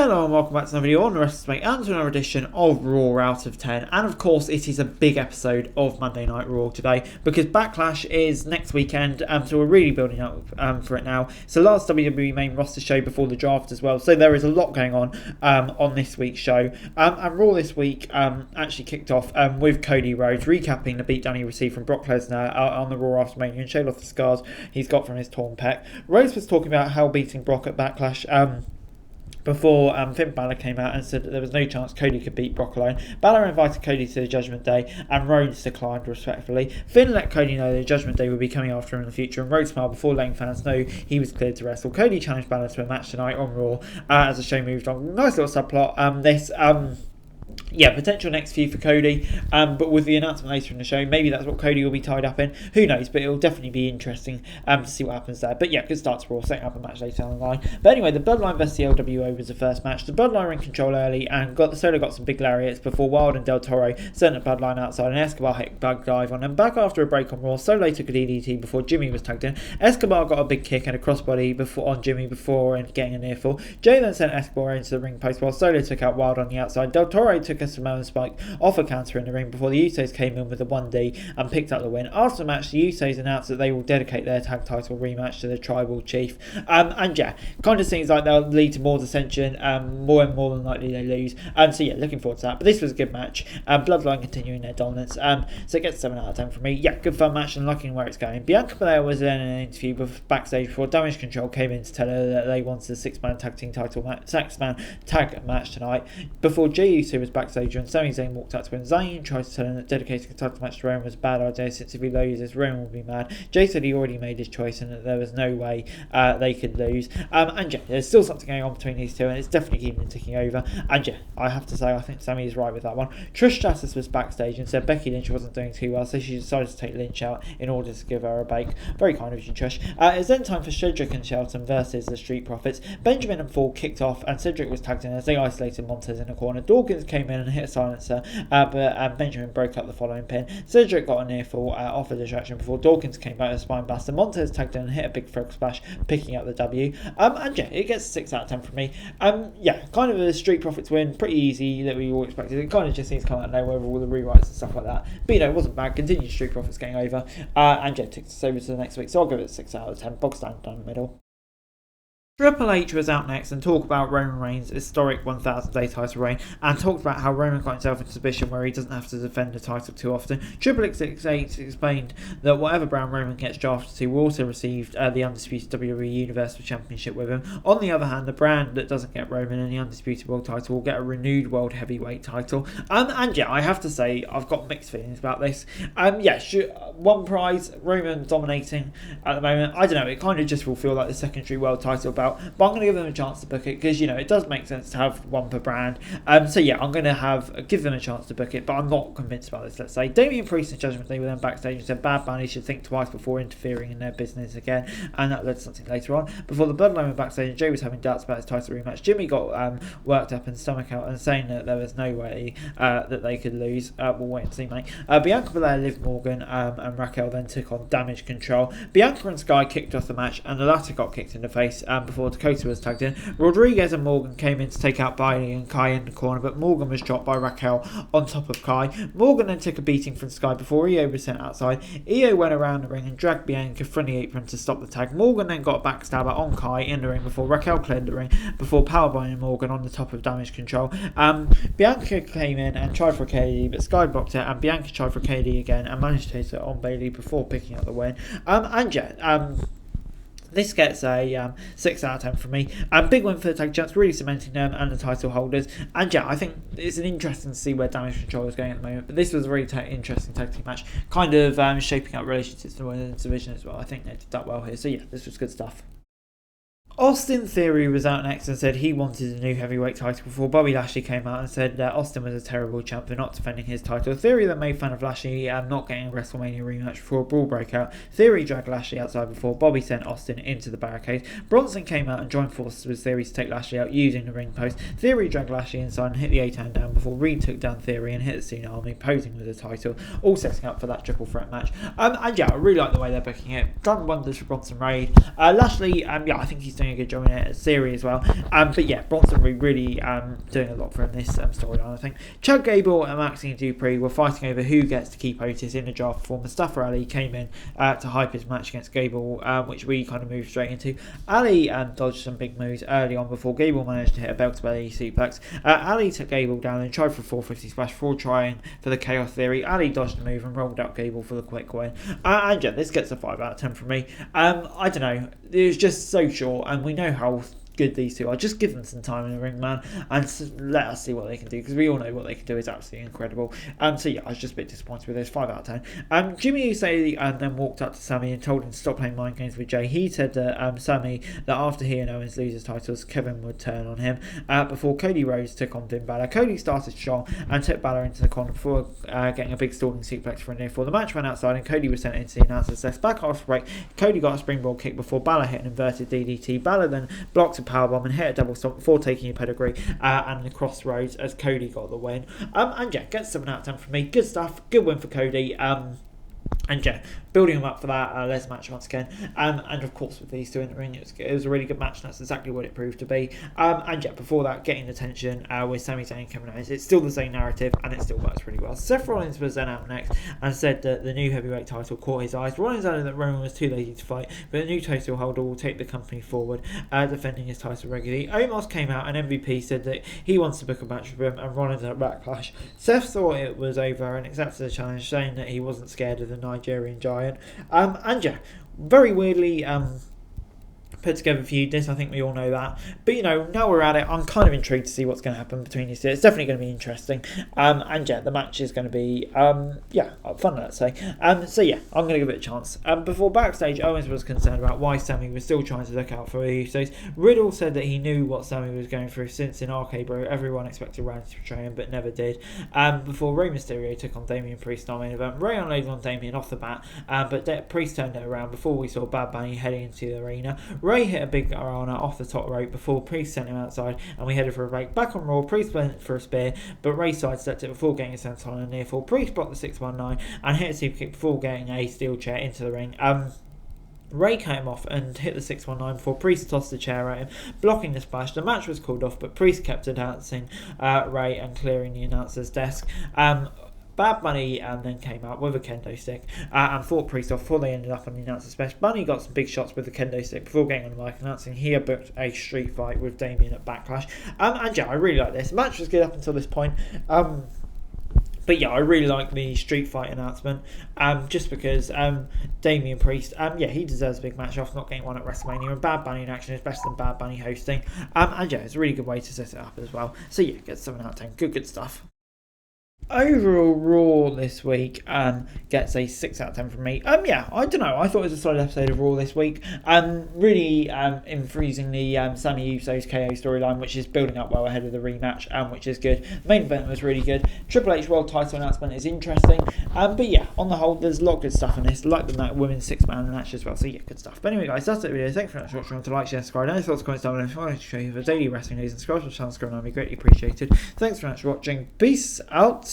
Hello and welcome back to another video on the WrestleMania and to another edition of Raw Out of 10. And of course it is a big episode of Monday Night Raw today because Backlash is next weekend, so we're really building up for it now. It's the last WWE main roster show before the draft as well, so there is a lot going on this week's show. And Raw this week actually kicked off with Cody Rhodes recapping the beatdown he received from Brock Lesnar on the Raw after Mania and showed off the scars he's got from his torn pec. Rhodes was talking about how beating Brock at Backlash before Finn Balor came out and said that there was no chance Cody could beat Brock alone. Balor invited Cody to the Judgment Day and Rhodes declined respectfully. Finn let Cody know the Judgment Day would be coming after him in the future, and Rhodes smiled before letting fans know he was cleared to wrestle. Cody challenged Balor to a match tonight on Raw as the show moved on. Nice little subplot. Potential next feud for Cody, but with the announcement later in the show, maybe that's what Cody will be tied up in. Who knows, but it'll definitely be interesting to see what happens there. But yeah, good start to Raw, setting up a match later down the line. But anyway, the Bloodline vs the LWO was the first match. The Bloodline were in control early and Solo got some big lariats before Wild and Del Toro sent the Bloodline outside and Escobar hit a bug dive on them. Back after a break on Raw, Solo took a DDT before Jimmy was tagged in. Escobar got a big kick and a crossbody on Jimmy before getting a near fall. Jay then sent Escobar into the ring post while Solo took out Wild on the outside. Del Toro took a Samoan Spike off a counter in the ring before the Usos came in with a 1D and picked up the win. After the match, the Usos announced that they will dedicate their tag title rematch to the Tribal Chief. And yeah, kind of seems like they'll lead to more dissension, more than likely they lose. So yeah, looking forward to that. But this was a good match. Bloodline continuing their dominance. So it gets 7 out of 10 from me. Yeah, good fun match and liking where it's going. Bianca Belair was then in an interview backstage before Damage Control came in to tell her that they wanted a 6-man tag team title match, 6-man tag match tonight. Before Jey Uso was backstage and Sami Zayn walked out to win. Zayn tried to tell him that dedicating a title match to Roman was a bad idea since if he loses, Roman will be mad. Jay said he already made his choice and that there was no way they could lose. And yeah, there's still something going on between these two and it's definitely keeping them ticking over. And yeah, I have to say, I think Sami is right with that one. Trish Stratus was backstage and said Becky Lynch wasn't doing too well, so she decided to take Lynch out in order to give her a bake. Very kind of you, Trish. It's then time for Cedric and Shelton versus the Street Profits. Benjamin and Fall kicked off and Cedric was tagged in as they isolated Montez in the corner. Dawkins came in and hit a silencer, but Benjamin broke up the following pin. Cedric got a near fall off a distraction before Dawkins came back with a spine buster. Montez tagged in and hit a big frog splash, picking up the W. And yeah, it gets a 6 out of 10 from me. Yeah, kind of a Street Profits win, pretty easy that we all expected. It kind of just seems to come out of nowhere with all the rewrites and stuff like that. But you know, it wasn't bad. Continued Street Profits getting over. And yeah, takes us over to the next week. So I'll give it a 6 out of 10. Bog standard down the middle. Triple H was out next and talked about Roman Reigns' historic 1,000-day title reign and talked about how Roman got himself into a position where he doesn't have to defend the title too often. Triple H explained that whatever brand Roman gets drafted to will also receive the undisputed WWE Universal Championship with him. On the other hand, the brand that doesn't get Roman and the undisputed world title will get a renewed world heavyweight title. And yeah, I have to say, I've got mixed feelings about this. One prize, Roman dominating at the moment. I don't know, it kind of just will feel like the secondary world title bout. But I'm going to give them a chance to book it because, you know, it does make sense to have one per brand. So yeah, I'm going to give them a chance to book it, but I'm not convinced about this, let's say. Damien Priest and Judgment Day were then backstage and said Bad Bunny should think twice before interfering in their business again, and that led to something later on. Before the Bloodline were backstage and Jay was having doubts about his title rematch, Jimmy got worked up and stomach out and saying that there was no way that they could lose. We'll wait and see, mate. Bianca Belair, Liv Morgan and Raquel then took on Damage Control. Bianca and Sky kicked off the match and the latter got kicked in the face before Dakota was tagged in. Rodriguez and Morgan came in to take out Bailey and Kai in the corner, but Morgan was dropped by Raquel on top of Kai. Morgan then took a beating from Sky before Io was sent outside. Io went around the ring and dragged Bianca from the apron to stop the tag. Morgan then got a backstabber on Kai in the ring before Raquel cleared the ring before powerbombing Morgan on the top of Damage Control. Bianca came in and tried for a KD, but Sky blocked it, and Bianca tried for a KD again and managed to hit it on Bailey before picking up the win. This gets a 6 out of 10 from me. Big win for the tag champs, really cementing them and the title holders. And yeah, I think it's an interesting to see where Damage Control is going at the moment. But this was a really interesting tag team match, kind of shaping up relationships in the women's division as well. I think they did that well here. So yeah, this was good stuff. Austin Theory was out next and said he wanted a new heavyweight title before Bobby Lashley came out and said that Austin was a terrible champ for not defending his title. Theory then made fun of Lashley not getting a WrestleMania rematch before a brawl broke out. Theory dragged Lashley outside before Bobby sent Austin into the barricade. Bronson came out and joined forces with Theory to take Lashley out using the ring post. Theory dragged Lashley inside and hit the A-Town down before Reed took down Theory and hit the Cena Army, posing with the title, all setting up for that triple threat match. And yeah, I really like the way they're booking it. Done wonders for Bronson Reed. Lashley, I think he's doing doing a good job in it, Theory as well. But yeah, Bronson really doing a lot for him this storyline, I think. Chad Gable and Maxine Dupree were fighting over who gets to keep Otis in the draft before Mustafa Ali came in to hype his match against Gable, which we kind of moved straight into. Ali dodged some big moves early on before Gable managed to hit a belt to belly suplex. Ali took Gable down and tried for a 450 splash before trying for the Chaos Theory. Ali dodged the move and rolled out Gable for the quick win. And yeah, this gets a 5 out of 10 from me. I don't know, it was just so short, and we know how good these two are. Just give them some time in the ring, man, and let us see what they can do, because we all know what they can do is absolutely incredible. So yeah, I was just a bit disappointed with this. 5 out of 10. Jimmy Uso then walked up to Sammy and told him to stop playing mind games with Jay. He said that Sammy, that after he and Owens lose his titles, Kevin would turn on him before Cody Rhodes took on Finn Balor. Cody started strong and took Balor into the corner before getting a big stalling suplex for a near fall. The match ran outside and Cody was sent into the announcer's desk. Back off break, Cody got a springboard kick before Balor hit an inverted DDT. Balor then blocked a powerbomb and hit a double stomp before taking a pedigree and the crossroads as Cody got the win. And yeah, gets 7 out of 10 from me. Good stuff. Good win for Cody. And yeah, building him up for that Les match once again. And of course, with these two in the ring, it was a really good match, and that's exactly what it proved to be. And yeah, before that, getting the tension with Sami Zayn and Kevin Owens, it's still the same narrative, and it still works really well. Seth Rollins was then out next and said that the new heavyweight title caught his eyes. Rollins added that Roman was too lazy to fight, but the new title holder will take the company forward, defending his title regularly. Omos came out, and MVP said that he wants to book a match with him, and Rollins at Backlash. Seth thought it was over and accepted the challenge, saying that he wasn't scared of the Nigerian giant. And yeah, very weirdly put together feud. This, I think we all know that, but you know, now we're at it, I'm kind of intrigued to see what's going to happen between these two. It's definitely going to be interesting. And yeah, the match is going to be yeah, fun, let's say. So yeah, I'm going to give it a chance. Before backstage, Owens was concerned about why Sammy was still trying to look out for the Usos. Riddle said that he knew what Sammy was going through, since in RK Bro everyone expected Randy to betray him but never did. Before Rey Mysterio took on Damien Priest in our main event, Rey unloaded on Damien off the bat, but Priest turned it around before we saw Bad Bunny heading into the arena. Rey hit a big Arana off the top rope before Priest sent him outside, and we headed for a break. Back on Raw, Priest went for a spear, but Rey sidestepped it before getting a senton on a near fall. Priest blocked the 619 and hit a super kick before getting a steel chair into the ring. Rey came off and hit the 619 before Priest tossed the chair at him, blocking the splash. The match was called off, but Priest kept announcing Rey and clearing the announcer's desk. Bad Bunny then came out with a kendo stick and fought Priest off before they ended up on the announcer's bench. Bunny got some big shots with the kendo stick before getting on the mic announcing he had booked a street fight with Damien at Backlash. And yeah, I really like this. The match was good up until this point. But yeah, I really like the street fight announcement, just because Damien Priest, yeah, he deserves a big match after not getting one at WrestleMania, and Bad Bunny in action is better than Bad Bunny hosting. And yeah, it's a really good way to set it up as well. So yeah, get 7 out of 10. Good stuff. Overall, Raw this week gets a 6 out of 10 from me. Yeah, I don't know. I thought it was a solid episode of Raw this week. Really infusing the Sammy Uso's KO storyline, which is building up well ahead of the rematch, which is good. The main event was really good. Triple H World Title announcement is interesting. But yeah, on the whole, there's a lot of good stuff in this. Like the women's 6-man match as well. So yeah, good stuff. But anyway, guys, that's it for the video. Thanks very much for watching. Remember to like, share, subscribe. Any thoughts, comments down below. If you want to show you for daily wrestling news and subscribe to the channel, that'd be greatly appreciated. Thanks very much for watching. Peace out.